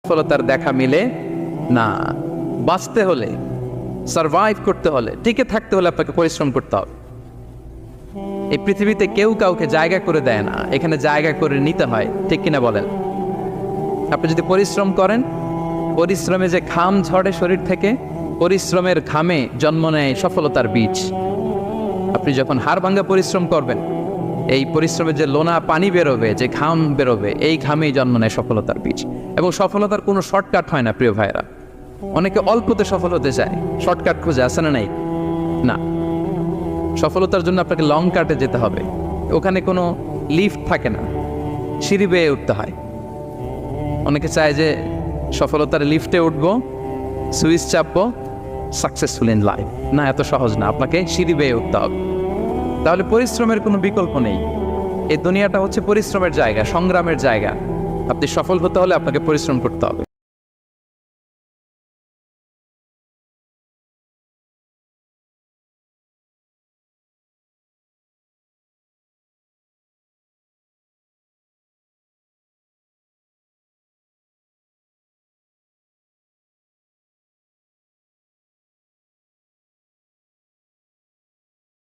সফলতার দেখা মিলে না। বাঁচতে হলে, সারভাইভ করতে হলে, টিকে থাকতে হলে আপনাকে পরিশ্রম করতে হবে। এই পৃথিবীতে কেউ কাউকে জায়গা করে দেয় না, এখানে জায়গা করে নিতে হয়, ঠিক কিনা বলেন? আপনি যদি পরিশ্রম করেন, পরিশ্রমে যে ঘাম ঝরে শরীর থেকে, পরিশ্রমের ঘামে জন্ম নেয় সফলতার বীজ। আপনি যখন হাড় ভাঙ্গা পরিশ্রম করবেন, এই পরিশ্রমে যে লোনা পানি বেরোবে, যে ঘাম বেরোবে, এই ঘামেই জন্ম নেয় সফলতার বীজ। এবং সফলতার কোনো শর্টকাট হয় না প্রিয় ভাইরা। অনেকে অল্পতে সফল হতে চায়, শর্টকাট খুঁজে, আসে না? নাই না, সফলতার জন্য আপনাকে লং কাটে যেতে হবে। ওখানে কোনো লিফট থাকে না, সিঁড়ি বেয়ে উঠতে হয়। অনেকে চায় যে সফলতার লিফটে উঠবো, সুইচ চাপবো, সাকসেসফুল ইন লাইফ। না, এত সহজ না, আপনাকে সিঁড়ি বেয়ে উঠতে হবে। তাহলে পরিশ্রমের কোনো বিকল্প নেই। এই দুনিয়াটা হচ্ছে পরিশ্রমের জায়গা, সংগ্রামের জায়গা। আপনি সফল হতে হলে আপনাকে পরিশ্রম করতে হবে।